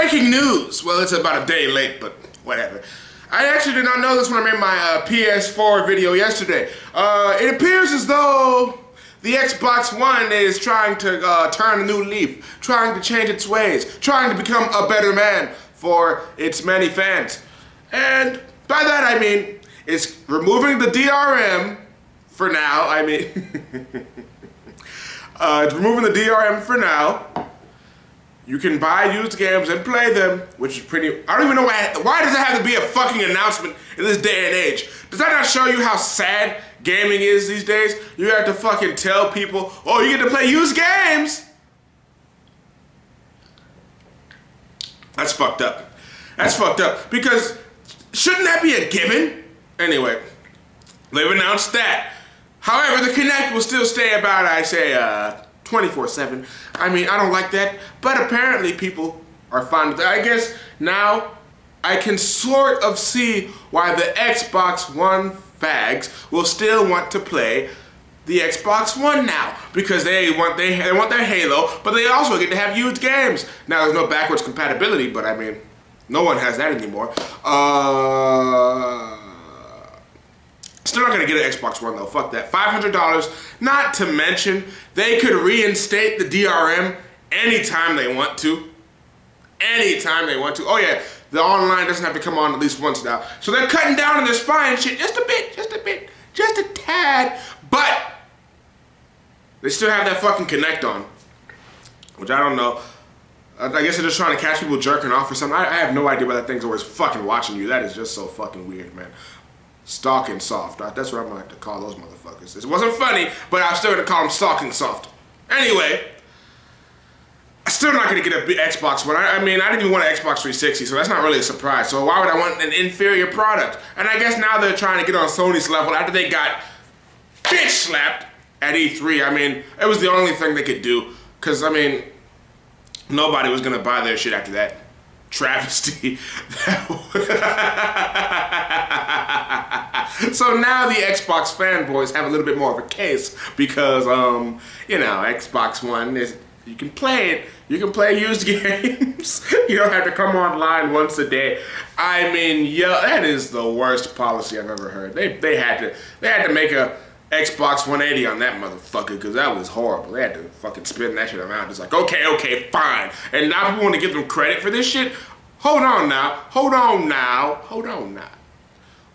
Breaking news! Well, it's about a day late, but whatever. I actually did not know this when I made my PS4 video yesterday. It appears as though the Xbox One is trying to turn a new leaf, trying to change its ways, trying to become a better man for its many fans. And by that I mean, it's removing the DRM for now. I mean, it's removing the DRM for now. You can buy used games and play them, which is pretty... I don't even know why does it have to be a fucking announcement in this day and age? Does that not show you how sad gaming is these days? You have to fucking tell people, oh, you get to play used games! That's fucked up. That's fucked up. Because shouldn't that be a given? Anyway, they've announced that. However, the Kinect will still stay about, I say, 24/7. I mean, I don't like that, but apparently people are fine with that. I guess now I can sort of see why the Xbox One fags will still want to play the Xbox One now, because they want their Halo, but they also get to have used games. Now there's no backwards compatibility, but I mean, no one has that anymore. Still not gonna get an Xbox One though, fuck that. $500, not to mention, they could reinstate the DRM anytime they want to. Anytime they want to. Oh yeah, the online doesn't have to come on at least once now. So they're cutting down on their spine shit just a bit, just a tad. But they still have that fucking Kinect on, which I don't know. I guess they're just trying to catch people jerking off or something. I have no idea why that thing's always fucking watching you. That is just so fucking weird, man. Stalking soft. That's what I'm gonna have to call those motherfuckers. It wasn't funny, but I'm still gonna call them stalking soft. Anyway, I'm still not gonna get a Xbox One. I mean, I didn't even want an Xbox 360, so that's not really a surprise. So why would I want an inferior product? And I guess now they're trying to get on Sony's level after they got bitch slapped at E3. I mean, it was the only thing they could do. Cause I mean, nobody was gonna buy their shit after that travesty. So now the Xbox fanboys have a little bit more of a case because, you know, Xbox One is, you can play it, you can play used games, you don't have to come online once a day. I mean, yeah, that is the worst policy I've ever heard. They had to make a Xbox 180 on that motherfucker because that was horrible. They had to fucking spin that shit around. It's like, okay, fine. And now people want to give them credit for this shit? Hold on now.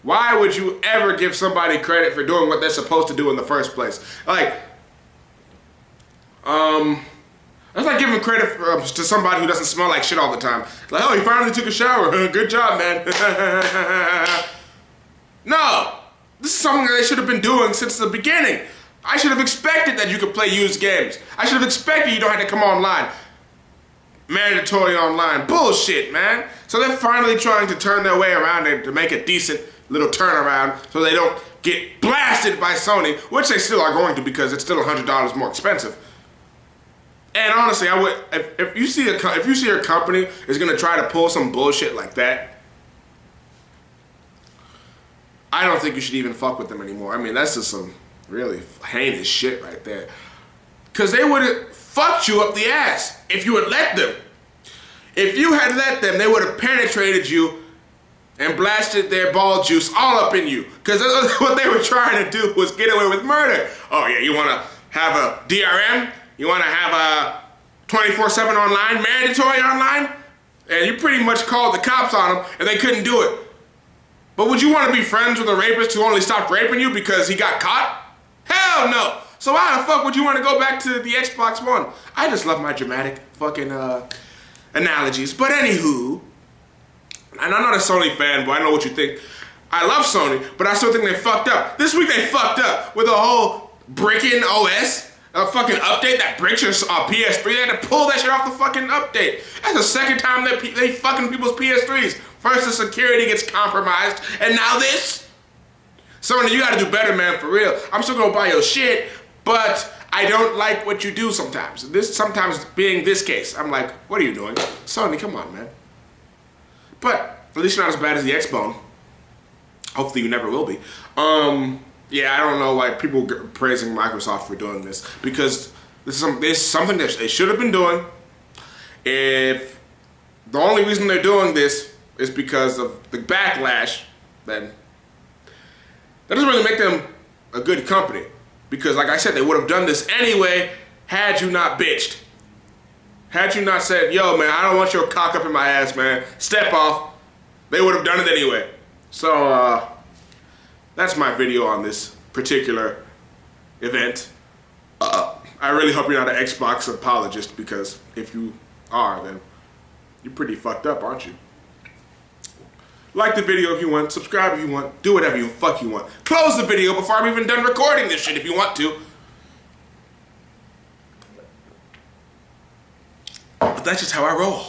Why would you ever give somebody credit for doing what they're supposed to do in the first place? Like, that's like giving credit to somebody who doesn't smell like shit all the time. Like, oh, you finally took a shower. Good job, man. No. This is something that they should have been doing since the beginning. I should have expected that you could play used games. I should have expected you don't have to come online. Mandatory online. Bullshit, man. So they're finally trying to turn their way around and to make a decent little turnaround so they don't get blasted by Sony, which they still are going to because it's still $100 more expensive. And honestly, I would if you see a company is gonna try to pull some bullshit like that, I don't think you should even fuck with them anymore. I mean, that's just some really heinous shit right there. Cause they would have fucked you up the ass if you had let them. If you had let them, they would have penetrated you and blasted their ball juice all up in you. Cause what they were trying to do was get away with murder. Oh yeah, you wanna have a DRM? You wanna have a 24/7 online, mandatory online? And you pretty much called the cops on them and they couldn't do it. But would you want to be friends with a rapist who only stopped raping you because he got caught? Hell no! So why the fuck would you want to go back to the Xbox One? I just love my dramatic fucking analogies. But anywho, and I'm not a Sony fanboy, I know what you think. I love Sony, but I still think they fucked up. This week they fucked up with a whole bricking OS, a fucking update that bricks your PS3. They had to pull that shit off the fucking update. That's the second time that they fucking people's PS3s. First the security gets compromised, and now this? Sony, you gotta do better, man, for real. I'm still gonna buy your shit, but I don't like what you do sometimes. Sometimes being this case, I'm like, what are you doing? Sony, come on, man. But at least you're not as bad as the Xbone. Hopefully you never will be. Yeah, I don't know why people are praising Microsoft for doing this, because this is something that they should have been doing if the only reason they're doing this is because of the backlash. Then that doesn't really make them a good company. Because like I said, they would have done this anyway had you not bitched. Had you not said, yo man, I don't want your cock up in my ass, man. Step off. They would have done it anyway. So that's my video on this particular event. I really hope you're not an Xbox apologist, because if you are, then you're pretty fucked up, aren't you? Like the video if you want, subscribe if you want, do whatever you fuck you want. Close the video before I'm even done recording this shit if you want to. But that's just how I roll.